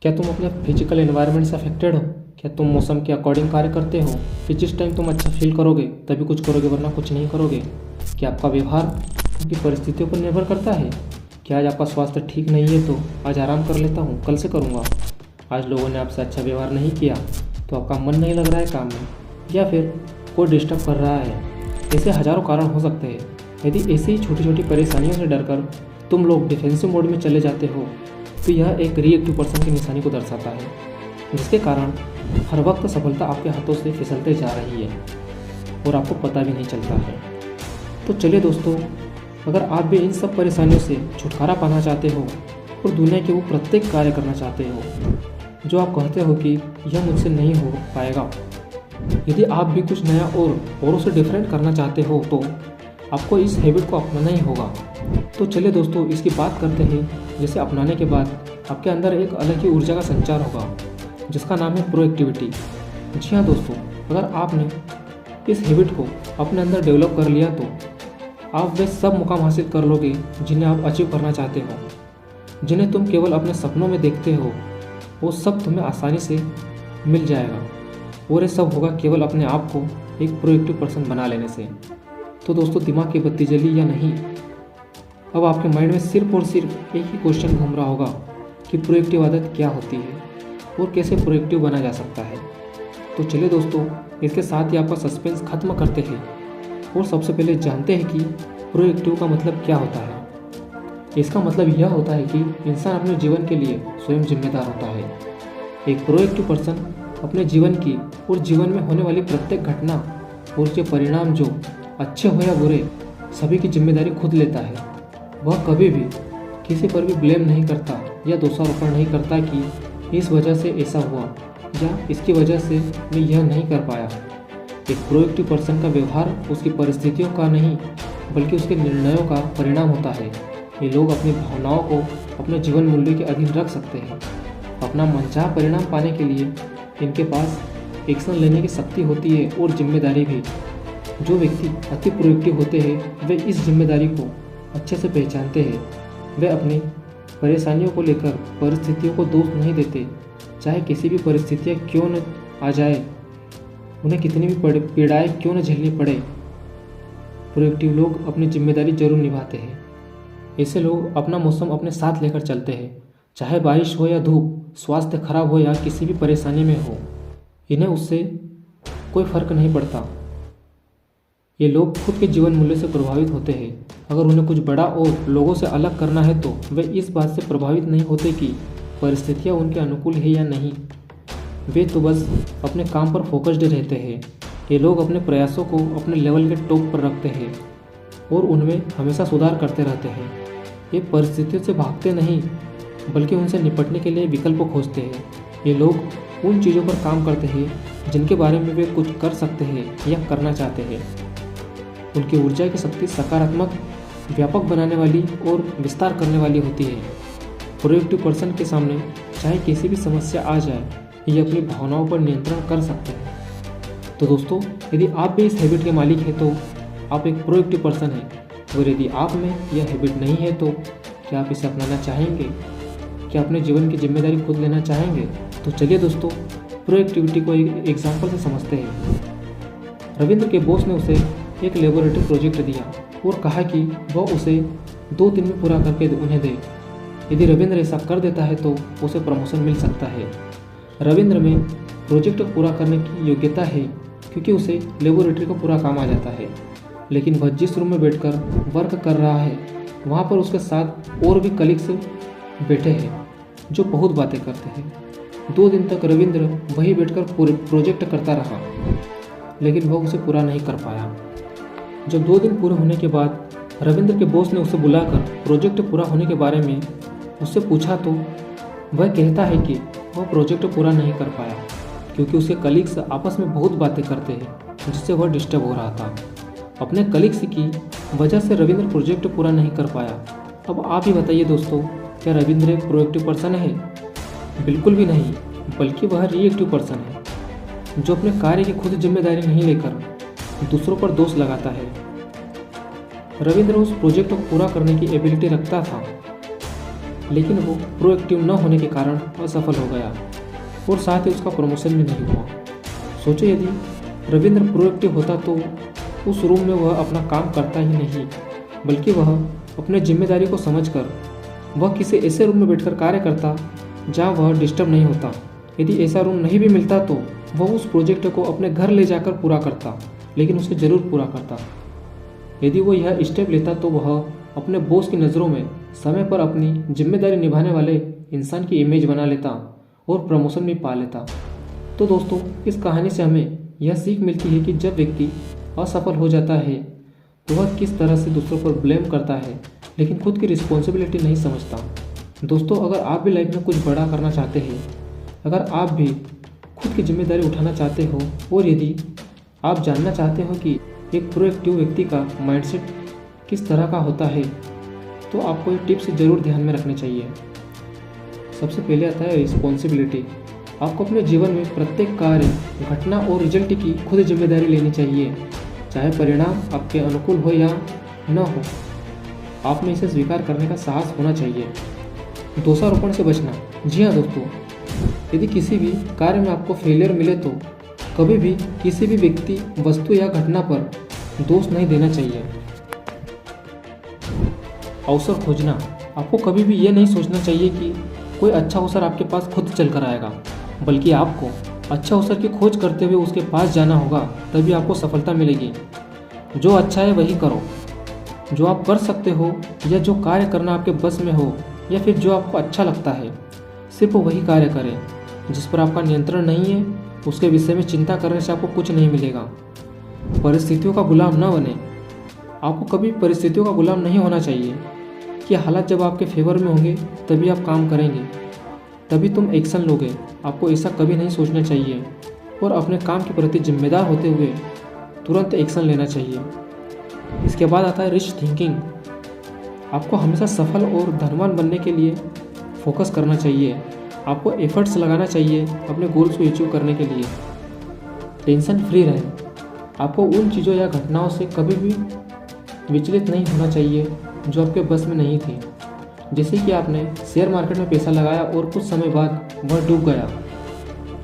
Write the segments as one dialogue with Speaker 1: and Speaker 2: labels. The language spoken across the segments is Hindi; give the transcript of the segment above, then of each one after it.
Speaker 1: क्या तुम अपने फिजिकल एनवायरनमेंट से अफेक्टेड हो? क्या तुम मौसम के अकॉर्डिंग कार्य करते हो कि जिस टाइम तुम अच्छा फील करोगे तभी कुछ करोगे, वरना कुछ नहीं करोगे? क्या आपका व्यवहार आपकी परिस्थितियों पर निर्भर करता है? क्या आज आपका स्वास्थ्य ठीक नहीं है तो आज आराम कर लेता हूँ, कल से करूँगा? आज लोगों ने आपसे अच्छा व्यवहार नहीं किया तो आपका मन नहीं लग रहा है काम में, या फिर कोई डिस्टर्ब कर रहा है? ऐसे हज़ारों कारण हो सकते हैं। यदि ऐसी छोटी छोटी परेशानियों से डरकर तुम लोग डिफेंसिव मोड में चले जाते हो तो यह एक रिएक्टिव पर्सन की निशानी को दर्शाता है, जिसके कारण हर वक्त सफलता आपके हाथों से फिसलते जा रही है और आपको पता भी नहीं चलता है। तो चलिए दोस्तों, अगर आप भी इन सब परेशानियों से छुटकारा पाना चाहते हो और दुनिया के वो प्रत्येक कार्य करना चाहते हो जो आप कहते हो कि यह मुझसे नहीं हो पाएगा, यदि आप भी कुछ नया और औरों से डिफरेंट करना चाहते हो तो आपको इस हैबिट को अपनाना ही होगा। तो चलिए दोस्तों, इसकी बात करते हैं जिसे अपनाने के बाद आपके अंदर एक अलग ही ऊर्जा का संचार होगा, जिसका नाम है प्रोएक्टिविटी। जी हाँ दोस्तों, अगर आपने इस हैबिट को अपने अंदर डेवलप कर लिया तो आप वे सब मुकाम हासिल कर लोगे जिन्हें आप अचीव करना चाहते हो, जिन्हें तुम केवल अपने सपनों में देखते हो। वो सब तुम्हें आसानी से मिल जाएगा और ये सब होगा केवल अपने आप को एक प्रोएक्टिव पर्सन बना लेने से। तो दोस्तों, दिमाग की बत्ती जली या नहीं? अब आपके माइंड में सिर्फ और सिर्फ एक ही क्वेश्चन घूम रहा होगा कि प्रोएक्टिव आदत क्या होती है और कैसे प्रोएक्टिव बना जा सकता है। तो चलिए दोस्तों, इसके साथ ही आपका सस्पेंस खत्म करते हैं और सबसे पहले जानते हैं कि प्रोएक्टिव का मतलब क्या होता है। इसका मतलब यह होता है कि इंसान अपने जीवन के लिए स्वयं जिम्मेदार होता है। एक प्रोएक्टिव पर्सन अपने जीवन की और जीवन में होने वाली प्रत्येक घटना और उसके परिणाम, जो अच्छे हो या बुरे, सभी की जिम्मेदारी खुद लेता है। वह कभी भी किसी पर भी ब्लेम नहीं करता या दोषारोपण नहीं करता कि इस वजह से ऐसा हुआ या इसकी वजह से मैं यह नहीं कर पाया। एक प्रोएक्टिव पर्सन का व्यवहार उसकी परिस्थितियों का नहीं बल्कि उसके निर्णयों का परिणाम होता है। ये लोग अपनी भावनाओं को अपने जीवन मूल्य के अधीन रख सकते हैं। अपना मनचाहा परिणाम पाने के लिए इनके पास एक्शन लेने की शक्ति होती है और जिम्मेदारी भी। जो व्यक्ति अति प्रोएक्टिव होते हैं वे इस जिम्मेदारी को अच्छे से पहचानते हैं। वे अपनी परेशानियों को लेकर परिस्थितियों को दोष नहीं देते, चाहे किसी भी परिस्थितियाँ क्यों न आ जाए, उन्हें कितनी भी पीड़ाएं क्यों न झेलनी पड़े। प्रोएक्टिव लोग अपनी जिम्मेदारी जरूर निभाते हैं। ऐसे लोग अपना मौसम अपने साथ लेकर चलते हैं, चाहे बारिश हो या धूप, स्वास्थ्य खराब हो या किसी भी परेशानी में हो, इन्हें उससे कोई फर्क नहीं पड़ता। ये लोग खुद के जीवन मूल्य से प्रभावित होते हैं। अगर उन्हें कुछ बड़ा और लोगों से अलग करना है तो वे इस बात से प्रभावित नहीं होते कि परिस्थितियाँ उनके अनुकूल है या नहीं। वे तो बस अपने काम पर फोकस्ड रहते हैं। ये लोग अपने प्रयासों को अपने लेवल के टॉप पर रखते हैं और उनमें हमेशा सुधार करते रहते हैं। ये परिस्थितियों से भागते नहीं बल्कि उनसे निपटने के लिए विकल्प खोजते हैं। ये लोग उन चीज़ों पर काम करते हैं जिनके बारे में वे कुछ कर सकते हैं या करना चाहते हैं। उनकी ऊर्जा की शक्ति सकारात्मक, व्यापक बनाने वाली और विस्तार करने वाली होती है। प्रोएक्टिव पर्सन के सामने चाहे किसी भी समस्या आ जाए, ये अपनी भावनाओं पर नियंत्रण कर सकते हैं। तो दोस्तों, यदि आप भी इस हैबिट के मालिक हैं तो आप एक प्रोएक्टिव पर्सन हैं, और यदि आप में यह हैबिट नहीं है तो क्या आप इसे अपनाना चाहेंगे? क्या अपने जीवन की जिम्मेदारी खुद लेना चाहेंगे? तो चलिए दोस्तों, प्रोएक्टिविटी को एक एग्जाम्पल से समझते हैं। रविंद्र के बॉस ने उसे एक लेबोरेटरी प्रोजेक्ट दिया और कहा कि वह उसे 2 दिन में पूरा करके उन्हें दे। यदि रविंद्र ऐसा कर देता है तो उसे प्रमोशन मिल सकता है। रविंद्र में प्रोजेक्ट पूरा करने की योग्यता है क्योंकि उसे लेबोरेटरी का पूरा काम आ जाता है, लेकिन वह जिस रूम में बैठकर वर्क कर रहा है वहाँ पर उसके साथ और भी कलीग्स बैठे हैं जो बहुत बातें करते हैं। 2 दिन तक रविंद्र वहीं बैठकर पूरे प्रोजेक्ट करता रहा, लेकिन वह उसे पूरा नहीं कर पाया। जब 2 दिन पूरे होने के बाद रविंद्र के बॉस ने उसे बुलाकर प्रोजेक्ट पूरा होने के बारे में उससे पूछा तो वह कहता है कि वह प्रोजेक्ट पूरा नहीं कर पाया क्योंकि उसके कलीग्स आपस में बहुत बातें करते हैं, जिससे वह डिस्टर्ब हो रहा था। अपने कलीग्स की वजह से रविंद्र प्रोजेक्ट पूरा नहीं कर पाया। अब आप ही बताइए दोस्तों, क्या रविंद्र एक प्रोएक्टिव पर्सन है? बिल्कुल भी नहीं, बल्कि वह रिएक्टिव पर्सन है जो अपने कार्य की खुद जिम्मेदारी नहीं लेकर दूसरों पर दोष लगाता है। रविंद्र उस प्रोजेक्ट को पूरा करने की एबिलिटी रखता था, लेकिन वो प्रोएक्टिव न होने के कारण असफल हो गया और साथ ही उसका प्रमोशन भी नहीं हुआ। सोचो यदि रविंद्र प्रोएक्टिव होता तो उस रूम में वह अपना काम करता ही नहीं, बल्कि वह अपने जिम्मेदारी को समझकर वह किसी ऐसे रूम में बैठकर कार्य करता जहां वह डिस्टर्ब नहीं होता। यदि ऐसा रूम नहीं भी मिलता तो वह उस प्रोजेक्ट को अपने घर ले जाकर पूरा करता, लेकिन उसे ज़रूर पूरा करता। यदि वो यह स्टेप लेता तो वह अपने बॉस की नज़रों में समय पर अपनी जिम्मेदारी निभाने वाले इंसान की इमेज बना लेता और प्रमोशन भी पा लेता। तो दोस्तों, इस कहानी से हमें यह सीख मिलती है कि जब व्यक्ति असफल हो जाता है तो वह किस तरह से दूसरों पर ब्लेम करता है, लेकिन खुद की रिस्पॉन्सिबिलिटी नहीं समझता। दोस्तों, अगर आप भी लाइफ में कुछ बड़ा करना चाहते हैं, अगर आप भी खुद की जिम्मेदारी उठाना चाहते हो और यदि आप जानना चाहते हो कि एक प्रोएक्टिव व्यक्ति का माइंडसेट किस तरह का होता है, तो आपको ये टिप्स ज़रूर ध्यान में रखने चाहिए। सबसे पहले आता है रिस्पॉन्सिबिलिटी। आपको अपने जीवन में प्रत्येक कार्य, घटना और रिजल्ट की खुद जिम्मेदारी लेनी चाहिए, चाहे परिणाम आपके अनुकूल हो या न हो। आप में इसे स्वीकार करने का साहस होना चाहिए। दोषारोपण से बचना। जी हाँ दोस्तों, यदि किसी भी कार्य में आपको फेलियर मिले तो कभी भी किसी भी व्यक्ति, वस्तु या घटना पर दोष नहीं देना चाहिए। अवसर खोजना। आपको कभी भी ये नहीं सोचना चाहिए कि कोई अच्छा अवसर आपके पास खुद चल कर आएगा, बल्कि आपको अच्छा अवसर की खोज करते हुए उसके पास जाना होगा, तभी आपको सफलता मिलेगी। जो अच्छा है वही करो, जो आप कर सकते हो या जो कार्य करना आपके बस में हो या फिर जो आपको अच्छा लगता है, सिर्फ वही कार्य करें। जिस पर आपका नियंत्रण नहीं है उसके विषय में चिंता करने से आपको कुछ नहीं मिलेगा। परिस्थितियों का गुलाम न बने। आपको कभी परिस्थितियों का गुलाम नहीं होना चाहिए कि हालात जब आपके फेवर में होंगे तभी आप काम करेंगे, तभी तुम एक्शन लोगे। आपको ऐसा कभी नहीं सोचना चाहिए और अपने काम के प्रति जिम्मेदार होते हुए तुरंत एक्शन लेना चाहिए। इसके बाद आता है रिच थिंकिंग। आपको हमेशा सफल और धनवान बनने के लिए फोकस करना चाहिए। आपको एफर्ट्स लगाना चाहिए अपने गोल्स को अचीव करने के लिए। टेंशन फ्री रहें। आपको उन चीज़ों या घटनाओं से कभी भी विचलित नहीं होना चाहिए जो आपके बस में नहीं थी। जैसे कि आपने शेयर मार्केट में पैसा लगाया और कुछ समय बाद वह डूब गया।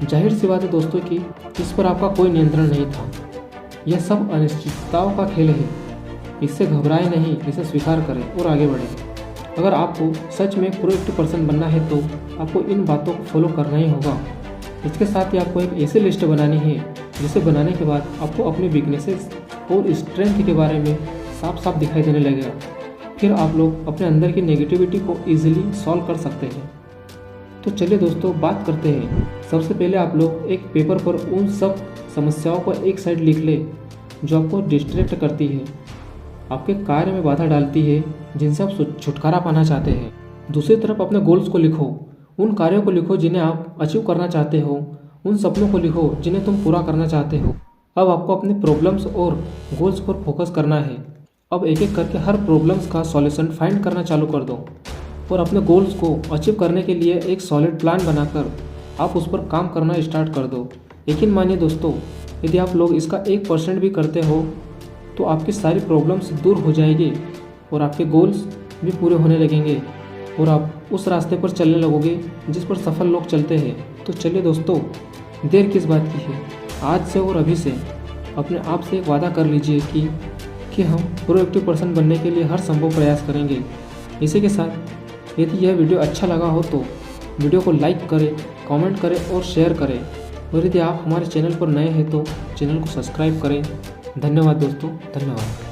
Speaker 1: जाहिर सी बात है दोस्तों कि इस पर आपका कोई नियंत्रण नहीं था। यह सब अनिश्चितताओं का खेल है। इससे घबराए नहीं, इसे स्वीकार करें और आगे बढ़ें। अगर आपको सच में एक प्रोएक्टिव पर्सन बनना है तो आपको इन बातों को फॉलो करना ही होगा। इसके साथ ही आपको एक ऐसी लिस्ट बनानी है जिसे बनाने के बाद आपको अपने वीकनेसेस और स्ट्रेंथ के बारे में साफ साफ दिखाई देने लगेगा। फिर आप लोग अपने अंदर की नेगेटिविटी को ईजिली सॉल्व कर सकते हैं। तो चलिए दोस्तों, बात करते हैं। सबसे पहले आप लोग एक पेपर पर उन सब समस्याओं को एक साइड लिख ले जो आपको डिस्ट्रैक्ट करती है, आपके कार्य में बाधा डालती है, जिनसे आप छुटकारा पाना चाहते हैं। दूसरी तरफ अपने गोल्स को लिखो, उन कार्यों को लिखो जिन्हें आप अचीव करना चाहते हो, उन सपनों को लिखो जिन्हें तुम पूरा करना चाहते हो। अब आपको अपने प्रॉब्लम्स और गोल्स पर फोकस करना है। अब एक एक करके हर प्रॉब्लम्स का सॉल्यूशन फाइंड करना चालू कर दो और अपने गोल्स को अचीव करने के लिए एक सॉलिड प्लान बनाकर आप उस पर काम करना स्टार्ट कर दो। यकीन मानिए दोस्तों, यदि आप लोग इसका 1% भी करते हो तो आपकी सारी प्रॉब्लम्स दूर हो जाएगी और आपके गोल्स भी पूरे होने लगेंगे और आप उस रास्ते पर चलने लगोगे जिस पर सफल लोग चलते हैं। तो चलिए दोस्तों, देर किस बात की है, आज से और अभी से अपने आप से एक वादा कर लीजिए कि हम प्रोएक्टिव पर्सन बनने के लिए हर संभव प्रयास करेंगे। इसी के साथ यदि यह वीडियो अच्छा लगा हो तो वीडियो को लाइक करें, कमेंट करें और शेयर करें। और यदि आप हमारे चैनल पर नए हैं तो चैनल को सब्सक्राइब करें। धन्यवाद दोस्तों, धन्यवाद।